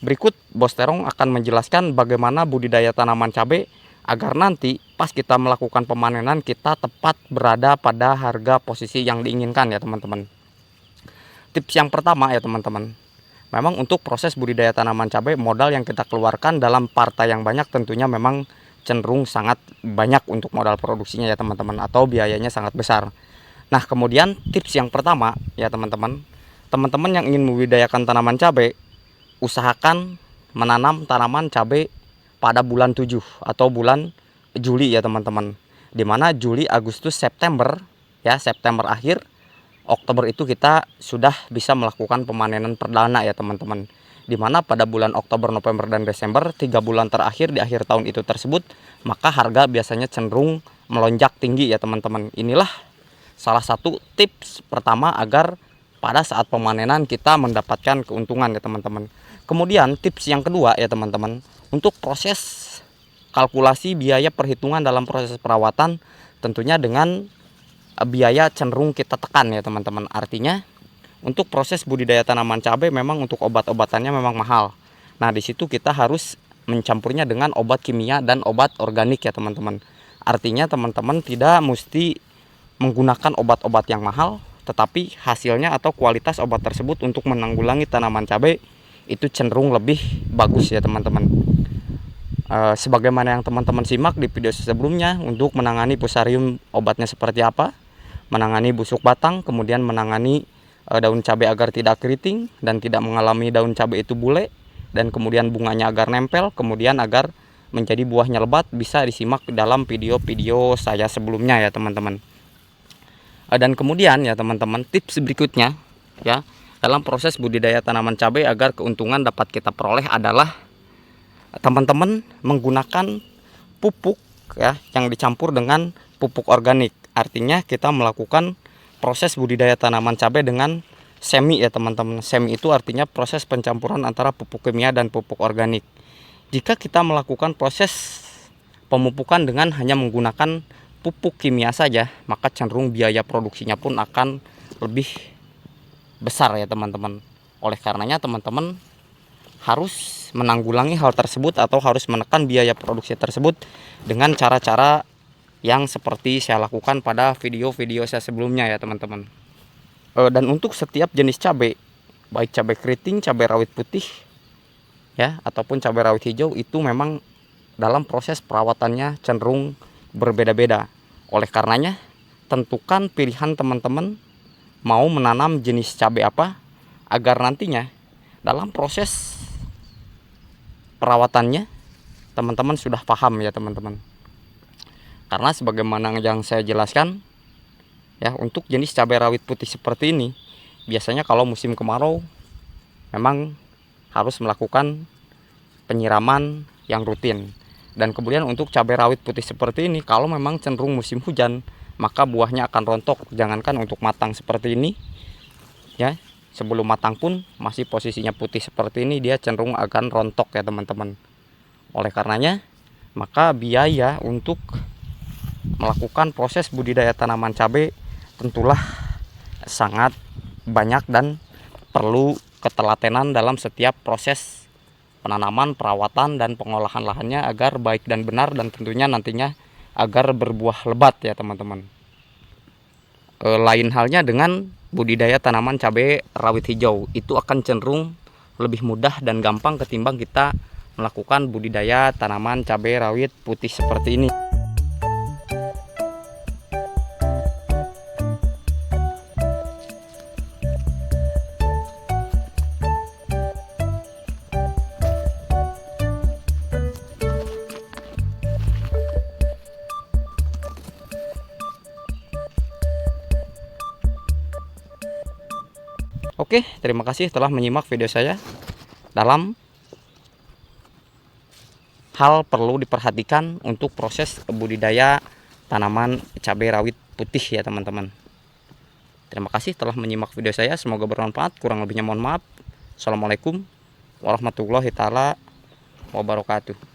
Berikut Bos Terong akan menjelaskan bagaimana budidaya tanaman cabai agar nanti pas kita melakukan pemanenan kita tepat berada pada harga posisi yang diinginkan ya teman-teman. Tips yang pertama ya teman-teman, memang untuk proses budidaya tanaman cabai modal yang kita keluarkan dalam partai yang banyak tentunya memang cenderung sangat banyak untuk modal produksinya ya teman-teman, atau biayanya sangat besar. Nah kemudian tips yang pertama ya teman-teman, teman-teman yang ingin membudidayakan tanaman cabai, usahakan menanam tanaman cabai pada bulan 7 atau bulan Juli ya teman-teman. Dimana Juli, Agustus, September ya, September akhir, Oktober itu kita sudah bisa melakukan pemanenan perdana ya teman-teman. Dimana pada bulan Oktober, November, dan Desember, 3 bulan terakhir di akhir tahun itu tersebut, maka harga biasanya cenderung melonjak tinggi ya teman-teman. Inilah salah satu tips pertama agar pada saat pemanenan kita mendapatkan keuntungan ya teman-teman. Kemudian tips yang kedua ya teman-teman, untuk proses kalkulasi biaya perhitungan dalam proses perawatan tentunya dengan biaya cenderung kita tekan ya teman-teman. Artinya untuk proses budidaya tanaman cabai memang untuk obat-obatannya memang mahal. Nah di situ kita harus mencampurnya dengan obat kimia dan obat organik ya teman-teman. Artinya teman-teman tidak mesti menggunakan obat-obat yang mahal, tetapi hasilnya atau kualitas obat tersebut untuk menanggulangi tanaman cabai itu cenderung lebih bagus ya teman-teman. Sebagaimana yang teman-teman simak di video sebelumnya, untuk menangani fusarium obatnya seperti apa, menangani busuk batang, kemudian menangani daun cabai agar tidak keriting dan tidak mengalami daun cabai itu bule, dan kemudian bunganya agar nempel, kemudian agar menjadi buahnya lebat, bisa disimak dalam video-video saya sebelumnya ya teman-teman. Dan kemudian ya teman-teman, tips berikutnya ya dalam proses budidaya tanaman cabai agar keuntungan dapat kita peroleh adalah teman-teman menggunakan pupuk ya yang dicampur dengan pupuk organik. Artinya kita melakukan proses budidaya tanaman cabai dengan semi ya teman-teman. Semi itu artinya proses pencampuran antara pupuk kimia dan pupuk organik. Jika kita melakukan proses pemupukan dengan hanya menggunakan pupuk kimia saja, maka cenderung biaya produksinya pun akan lebih besar ya teman-teman. Oleh karenanya teman-teman harus menanggulangi hal tersebut atau harus menekan biaya produksi tersebut dengan cara-cara yang seperti saya lakukan pada video-video saya sebelumnya ya teman-teman. Dan untuk setiap jenis cabai, baik cabai keriting, cabai rawit putih ya ataupun cabai rawit hijau, itu memang dalam proses perawatannya cenderung berbeda-beda. Oleh karenanya tentukan pilihan teman-teman mau menanam jenis cabai apa agar nantinya dalam proses perawatannya teman-teman sudah paham ya teman-teman. Karena sebagaimana yang saya jelaskan ya, untuk jenis cabai rawit putih seperti ini biasanya kalau musim kemarau memang harus melakukan penyiraman yang rutin. Dan kemudian untuk cabai rawit putih seperti ini kalau memang cenderung musim hujan, maka buahnya akan rontok. Jangankan untuk matang seperti ini ya, sebelum matang pun masih posisinya putih seperti ini, dia cenderung akan rontok ya teman-teman. Oleh karenanya maka biaya untuk melakukan proses budidaya tanaman cabai tentulah sangat banyak dan perlu ketelatenan dalam setiap proses penanaman, perawatan, dan pengolahan lahannya agar baik dan benar, dan tentunya nantinya agar berbuah lebat ya teman-teman. Lain halnya dengan budidaya tanaman cabai rawit hijau, itu akan cenderung lebih mudah dan gampang ketimbang kita melakukan budidaya tanaman cabai rawit putih seperti ini. Oke, terima kasih telah menyimak video saya. Dalam hal perlu diperhatikan untuk proses budidaya tanaman cabai rawit putih ya teman-teman. Terima kasih telah menyimak video saya, semoga bermanfaat. Kurang lebihnya mohon maaf. Assalamualaikum warahmatullahi taala wabarakatuh.